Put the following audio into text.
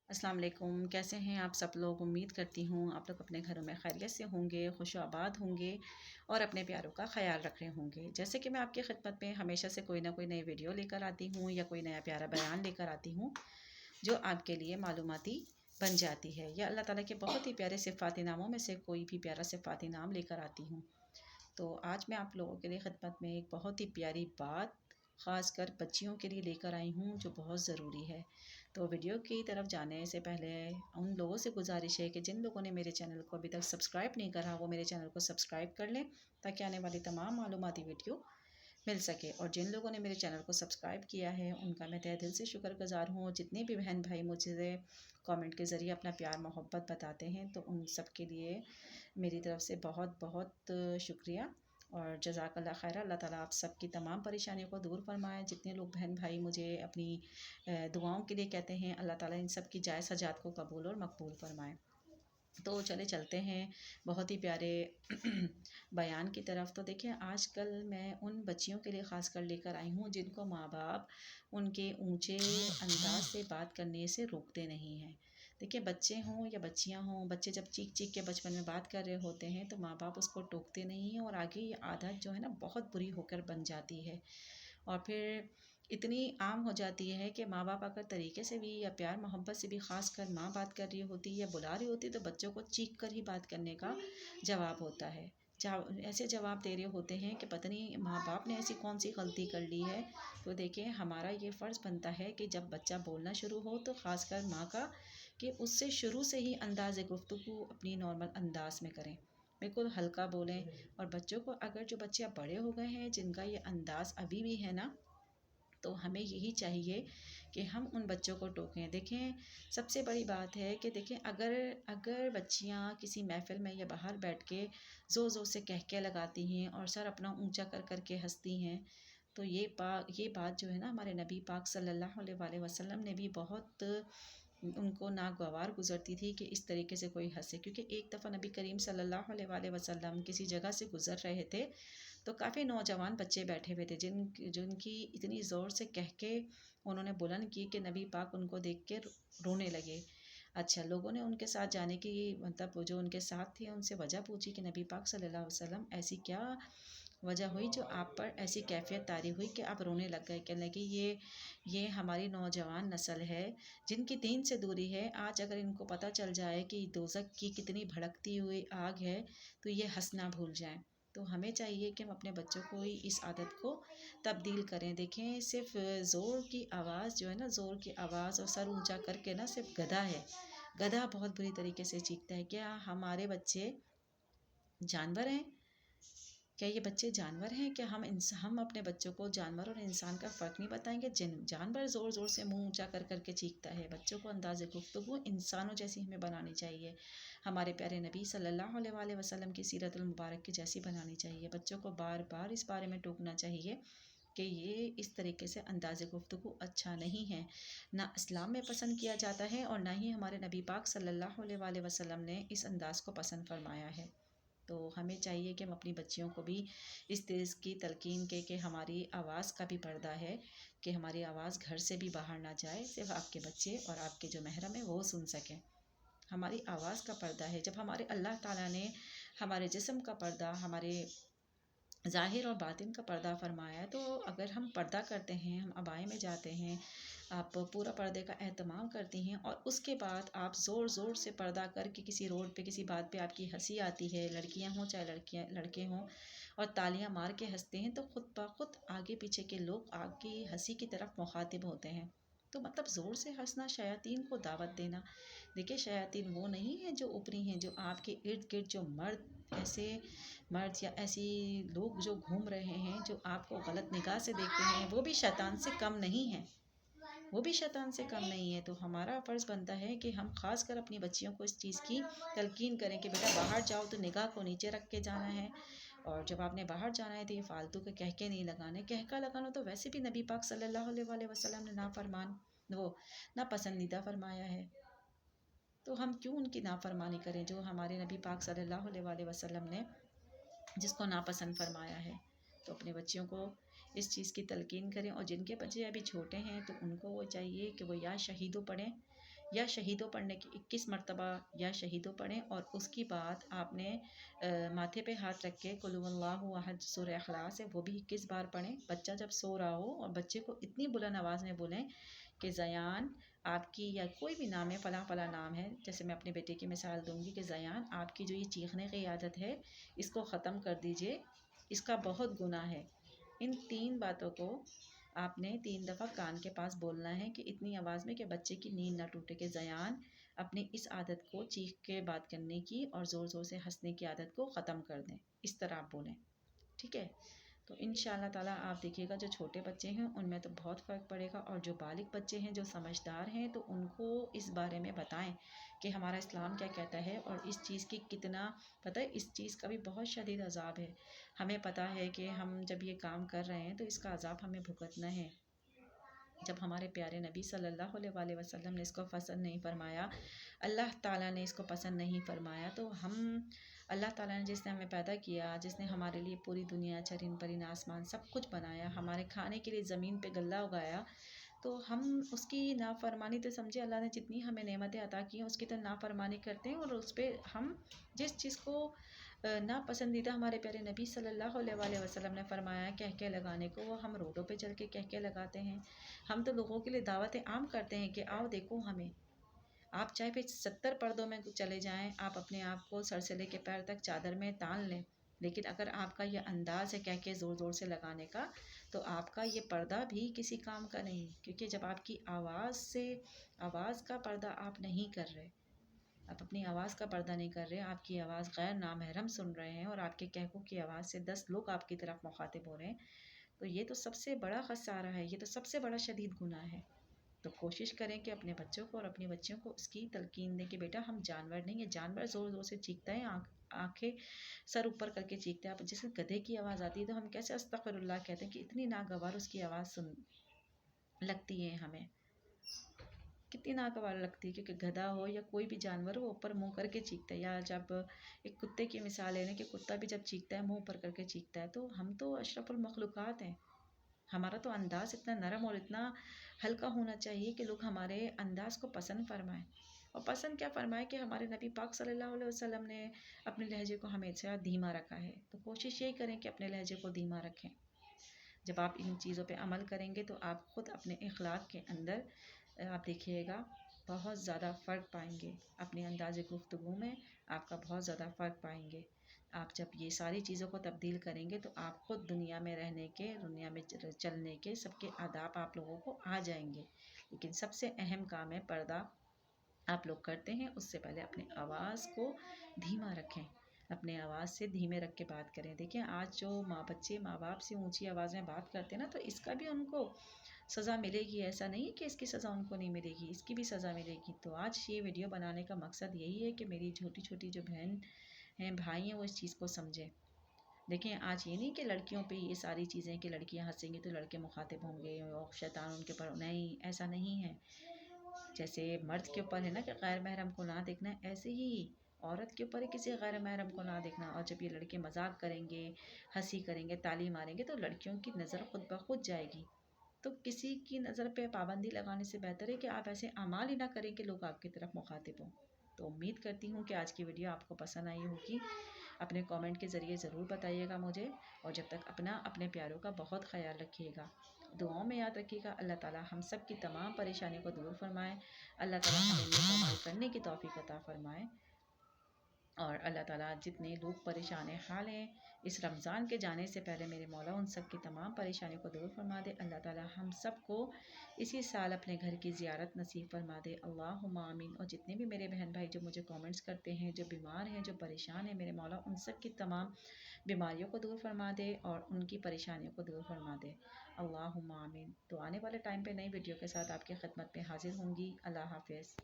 अस्सलाम वालेकुम। कैसे हैं आप सब लोग? उम्मीद करती हूँ आप लोग अपने घरों में खैरियत से होंगे, खुश आबाद होंगे और अपने प्यारों का ख्याल रख रहे होंगे। जैसे कि मैं आपकी खिदमत में हमेशा से कोई ना कोई नई वीडियो लेकर आती हूँ या कोई नया प्यारा बयान लेकर आती हूँ जो आपके लिए मालूमाती बन जाती है, या अल्लाह ताला के बहुत ही प्यारे सिफ़ाती नामों में से कोई भी प्यारा सिफ़ाती नाम लेकर आती हूँ। तो आज मैं आप लोगों के लिए खिदमत में एक बहुत ही प्यारी बात ख़ासकर बच्चियों के लिए लेकर आई हूँ जो बहुत ज़रूरी है। तो वीडियो की तरफ जाने से पहले उन लोगों से गुजारिश है कि जिन लोगों ने मेरे चैनल को अभी तक सब्सक्राइब नहीं करा वो मेरे चैनल को सब्सक्राइब कर लें ताकि आने वाली तमाम मालूमाती वीडियो मिल सके। और जिन लोगों ने मेरे चैनल को सब्सक्राइब किया है उनका मैं तहे दिल से शुक्रगुज़ार हूँ। जितने भी बहन भाई मुझे कमेंट के ज़रिए अपना प्यार मोहब्बत बताते हैं तो उन सब के लिए मेरी तरफ से बहुत बहुत शुक्रिया और जज़ाकल्लाह खैर। अल्लाह ताला आप सबकी तमाम परेशानियों को दूर फरमाए। जितने लोग बहन भाई मुझे अपनी दुआओं के लिए कहते हैं, अल्लाह ताला इन सब की जायज़ हजात को कबूल और मकबूल फरमाए। तो चले चलते हैं बहुत ही प्यारे बयान की तरफ। तो देखिए आजकल मैं उन बच्चियों के लिए ख़ास कर लेकर आई हूँ जिनको माँ बाप उनके ऊंचे अंदाज से बात करने से रोकते नहीं हैं। देखिए बच्चे हों या बच्चियाँ हों, बच्चे जब चीख चीख के बचपन में बात कर रहे होते हैं तो माँ बाप उसको टोकते नहीं हैं और आगे ये आदत जो है ना बहुत बुरी होकर बन जाती है और फिर इतनी आम हो जाती है कि माँ बाप अगर तरीके से भी या प्यार मोहब्बत से भी ख़ास कर माँ बात कर रही होती है या बुला रही होती है तो बच्चों को चीख कर ही बात करने का जवाब होता है। ऐसे जवाब दे रहे होते हैं कि पता नहीं माँ बाप ने ऐसी कौन सी गलती कर ली है। तो देखिए हमारा ये फ़र्ज़ बनता है कि जब बच्चा बोलना शुरू हो तो ख़ासकर माँ का कि उससे शुरू से ही अंदाज़ गुफ्तगू अपनी नॉर्मल अंदाज में करें, बिल्कुल हल्का बोलें। और बच्चों को अगर जो बच्चे अब बड़े हो गए हैं जिनका ये अंदाज़ अभी भी है ना, तो हमें यही चाहिए कि हम उन बच्चों को टोकें। देखें सबसे बड़ी बात है कि देखें अगर अगर बच्चियाँ किसी महफ़िल में या बाहर बैठ के ज़ोर ज़ोर से कहके लगाती हैं और सर अपना ऊंचा कर कर के हंसती हैं तो ये बात जो है ना हमारे नबी पाक सल्लल्लाहु अलैहि वसल्लम ने भी बहुत उनको नागवार गुजरती थी कि इस तरीके से कोई हंसे। क्योंकि एक दफ़ा नबी करीम सल्लल्लाहु अलैहि वसल्लम किसी जगह से गुज़र रहे थे तो काफ़ी नौजवान बच्चे बैठे हुए थे जिनकी इतनी ज़ोर से कह के उन्होंने बुलंद की कि नबी पाक उनको देख के रोने लगे। अच्छा, लोगों ने उनके साथ जाने की मतलब वो जो उनके साथ थे उनसे वजह पूछी कि नबी पाक सल्लल्लाहु अलैहि वसल्लम ऐसी क्या वजह हुई जो आप पर ऐसी कैफियत तारी हुई कि आप रोने लग गए। कहने लगे ये हमारी नौजवान नस्ल है जिनकी दीन से दूरी है। आज अगर इनको पता चल जाए कि दोज़ख की कितनी भड़कती हुई आग है तो ये हंसना भूल जाएं। तो हमें चाहिए कि हम अपने बच्चों को ही इस आदत को तब्दील करें। देखें सिर्फ ज़ोर की आवाज़ जो है ना, ज़ोर की आवाज़ और सर ऊंचा करके ना सिर्फ गधा है, गधा बहुत बुरी तरीके से चीखता है। क्या हमारे बच्चे जानवर हैं? क्या ये बच्चे जानवर हैं? क्या हम अपने बच्चों को जानवर और इंसान का फ़र्क नहीं बताएंगे? जानवर ज़ोर ज़ोर से मुंह ऊंचा कर कर के चीखता है, बच्चों को अंदाज़ गुफ्तगू इंसानों जैसी हमें बनानी चाहिए। हमारे प्यारे नबी सल्लल्लाहु अलैहि वसल्लम की सीरतुल मुबारक की जैसी बनानी चाहिए। बच्चों को बार बार इस बारे में टोकना चाहिए कि ये इस तरीके से अंदाज़ गुफ्तगू अच्छा नहीं है, ना इस्लाम में पसंद किया जाता है और ना ही हमारे नबी पाक सल्लल्लाहु अलैहि वसल्लम ने इस अंदाज़ को पसंद फरमाया है। तो हमें चाहिए कि हम अपनी बच्चियों को भी इस चीज़ की तलकीन के कि हमारी आवाज़ का भी पर्दा है कि हमारी आवाज़ घर से भी बाहर ना जाए, सिर्फ आपके बच्चे और आपके जो महरम है वो सुन सकें। हमारी आवाज़ का पर्दा है। जब हमारे अल्लाह ताला ने हमारे जिस्म का पर्दा, हमारे ज़ाहिर और बातिन का पर्दा फरमाया है, तो अगर हम पर्दा करते हैं, हम अबाए में जाते हैं, आप पूरा पर्दे का एहतमाम करती हैं और उसके बाद आप ज़ोर ज़ोर से पर्दा करके किसी रोड पे किसी बात पे आपकी हंसी आती है, लड़कियां हों चाहे लड़कियां लड़के हों, और तालियां मार के हंसते हैं तो खुद ब खुद आगे पीछे के लोग आपकी हंसी की तरफ मुखातिब होते हैं। तो मतलब ज़ोर से हंसना शयातीन को दावत देना। देखिए शयातीन वो नहीं है जो ऊपरी हैं, जो आपके इर्द गिर्द जो मर्द या ऐसी लोग जो घूम रहे हैं जो आपको गलत निगाह से देखते हैं, वो भी शैतान से कम नहीं है, वो भी शैतान से कम नहीं है। तो हमारा फ़र्ज़ बनता है कि हम ख़ास कर अपनी बच्चियों को इस चीज़ की तलकीन करें कि बेटा बाहर जाओ तो निगाह को नीचे रख के जाना है, और जब आपने बाहर जाना है तो ये फालतू के कहके नहीं लगाने। कहका लगाना तो वैसे भी नबी पाक सल्लल्लाहु अलैहि वसल्लम ने नापसंदीदा फरमाया है। तो हम क्यों उनकी नाफरमानी करें जो हमारे नबी पाक सल्लल्लाहु अलैहि वसल्लम ने जिसको नापसंद फरमाया है। तो अपने बच्चियों को इस चीज़ की तलकीन करें। और जिनके बच्चे अभी छोटे हैं तो उनको वो चाहिए कि वो या शहीदों पढ़ें یا شہیدوں پڑھنے کی 21 مرتبہ یا شہیدوں پڑھیں، اور اس کی بعد آپ نے ماتھے پہ ہاتھ رکھ کے قل هو اللہ احد سورہ اخلاص ہے وہ بھی 21 بار پڑھیں بچہ جب سو رہا ہو، اور بچے کو اتنی بلند آواز میں بولیں کہ زیان آپ کی، یا کوئی بھی نام ہے فلاں فلاں نام ہے، جیسے میں اپنے بیٹے کی مثال دوں گی کہ زیان آپ کی جو یہ چیخنے کی عادت ہے اس کو ختم کر دیجئے، اس کا بہت گناہ ہے۔ ان 3 باتوں کو آپ نے 3 دفعہ کان کے پاس بولنا ہے کہ اتنی آواز میں کہ بچے کی نیند نہ ٹوٹے، کہ زیان اپنی اس عادت کو چیخ کے بات کرنے کی اور زور زور سے ہنسنے کی عادت کو ختم کر دیں، اس طرح آپ بولیں، ٹھیک ہے؟ تو ان شاء اللہ تعالیٰ آپ دیکھیے گا جو چھوٹے بچے ہیں ان میں تو بہت فرق پڑے گا، اور جو بالغ بچے ہیں جو سمجھدار ہیں تو ان کو اس بارے میں بتائیں کہ ہمارا اسلام کیا کہتا ہے، اور اس چیز کی کتنا پتہ ہے، اس چیز کا بھی بہت شدید عذاب ہے۔ ہمیں پتہ ہے کہ ہم جب یہ کام کر رہے ہیں تو اس کا عذاب ہمیں بھگتنا ہے۔ جب ہمارے پیارے نبی صلی اللہ علیہ وآلہ وسلم نے اس کو پسند نہیں فرمایا، اللہ تعالیٰ نے اس کو پسند نہیں فرمایا، تو ہم اللہ تعالیٰ نے جس نے ہمیں پیدا کیا، جس نے ہمارے لیے پوری دنیا، چرند پرند، آسمان سب کچھ بنایا، ہمارے کھانے کے لیے زمین پہ غلہ اگایا، تو ہم اس کی نافرمانی، تو سمجھے اللہ نے جتنی ہمیں نعمتیں عطا کی ہیں اس کی تو نافرمانی کرتے ہیں، اور اس پہ ہم جس چیز کو ناپسندیدہ ہمارے پیارے نبی صلی اللہ علیہ وآلہ وسلم نے فرمایا کہہ کے لگانے کو، وہ ہم روڈوں پہ چل کے کہہ کے لگاتے ہیں۔ ہم تو لوگوں کے لیے دعوتیں عام کرتے ہیں کہ آؤ دیکھو ہمیں، آپ چاہے پھر 70 پردوں میں چلے جائیں، آپ اپنے آپ کو سر سے لے کے پیر تک چادر میں تان لیں، لیکن اگر آپ کا یہ انداز ہے کہہ کے زور زور سے لگانے کا، تو آپ کا یہ پردہ بھی کسی کام کا نہیں، کیونکہ جب آپ کی آواز کا پردہ آپ نہیں کر رہے، آپ اپنی آواز کا پردہ نہیں کر رہے، آپ کی آواز غیر نامحرم سن رہے ہیں، اور آپ کے کہکوں کی آواز سے 10 لوگ آپ کی طرف مخاطب ہو رہے ہیں، تو یہ تو سب سے بڑا خسارہ ہے، یہ تو سب سے بڑا شدید گناہ ہے۔ تو کوشش کریں کہ اپنے بچوں کو اور اپنی بچیوں کو اس کی تلقین دیں کہ بیٹا ہم جانور نہیں ہیں، جانور زور زور سے چیختا ہے، آنکھیں سر اوپر کر کے چیختا ہے، اب جس گدھے کی آواز آتی ہے تو ہم کیسے استغفر اللہ کہتے ہیں کہ اتنی ناگوار اس کی آواز سن لگتی ہے ہمیں، کتنی ناگوار لگتی ہے، کیونکہ گدھا ہو یا کوئی بھی جانور ہو اوپر منہ کر کے چیختا ہے، یا جب ایک کتے کی مثال ہے نا کہ کتا بھی جب چیختا ہے منہ اوپر کر کے چیختا ہے، تو ہم تو اشرف المخلوقات ہیں، ہمارا تو انداز اتنا نرم اور اتنا ہلکا ہونا چاہیے کہ لوگ ہمارے انداز کو پسند فرمائیں، اور پسند کیا فرمائے کہ ہمارے نبی پاک صلی اللہ علیہ وسلم نے اپنے لہجے کو ہمیشہ دھیما رکھا ہے، تو کوشش یہی کریں کہ اپنے لہجے کو دھیما رکھیں۔ جب آپ ان چیزوں پہ عمل کریں گے تو آپ خود اپنے اخلاق کے اندر آپ دیکھیے گا بہت زیادہ فرق پائیں گے، اپنے انداز گفتگو میں آپ کا بہت زیادہ فرق پائیں گے۔ آپ جب یہ ساری چیزوں کو تبدیل کریں گے تو آپ خود دنیا میں رہنے کے، دنیا میں چلنے کے سب کے آداب آپ لوگوں کو آ جائیں گے، لیکن سب سے اہم کام ہے پردہ آپ لوگ کرتے ہیں اس سے پہلے اپنے آواز کو دھیما رکھیں، اپنے آواز سے دھیمے رکھ کے بات کریں۔ دیکھیں آج جو بچے ماں باپ سے اونچی آواز میں بات کرتے ہیں نا، تو اس کا بھی ان کو سزا ملے گی، ایسا نہیں کہ اس کی سزا ان کو نہیں ملے گی، اس کی بھی سزا ملے گی۔ تو آج یہ ویڈیو بنانے کا مقصد یہی ہے کہ میری چھوٹی چھوٹی جو بہن ہیں، بھائی ہیں، وہ اس چیز کو سمجھیں۔ دیکھیں آج یہ نہیں کہ لڑکیوں پہ یہ ساری چیزیں کہ لڑکیاں ہنسیں گی تو لڑکے مخاطب ہوں گے اور شیطان ان کے پر، نہیں ایسا نہیں ہے۔ جیسے مرد کے اوپر ہے نا کہ غیر محرم کو نہ دیکھنا، ایسے ہی عورت کے اوپر ہے کسی غیر محرم کو نہ دیکھنا، اور جب یہ لڑکے مذاق کریں گے، ہنسی کریں گے، تالی ماریں گے تو لڑکیوں کی نظر خود بخود جائے گی۔ تو کسی کی نظر پہ پابندی لگانے سے بہتر ہے کہ آپ ایسے اعمال ہی نہ کریں کہ لوگ آپ کی طرف مخاطب ہوں۔ تو امید کرتی ہوں کہ آج کی ویڈیو آپ کو پسند آئی ہوگی، اپنے کامنٹ کے ذریعے ضرور بتائیے گا مجھے، اور جب تک اپنے پیاروں کا بہت خیال رکھیے گا، دعاؤں میں یاد رکھیے گا۔ اللہ تعالیٰ ہم سب کی تمام پریشانیوں کو دور فرمائے، اللہ تعالیٰ ہمیں نیک عمل کرنے کی توفیق عطا فرمائے، اور اللہ تعالیٰ جتنے لوگ پریشان حال ہیں اس رمضان کے جانے سے پہلے میرے مولا ان سب کی تمام پریشانیوں کو دور فرما دے۔ اللہ تعالیٰ ہم سب کو اسی سال اپنے گھر کی زیارت نصیب فرما دے، اللہم آمین۔ اور جتنے بھی میرے بہن بھائی جو مجھے کامنٹس کرتے ہیں، جو بیمار ہیں، جو پریشان ہیں، میرے مولا ان سب کی تمام بیماریوں کو دور فرما دے اور ان کی پریشانیوں کو دور فرما دے، اللہم آمین۔ تو آنے والے ٹائم پہ نئی ویڈیو کے ساتھ آپ کی خدمت میں حاضر ہوں گی۔ اللہ حافظ۔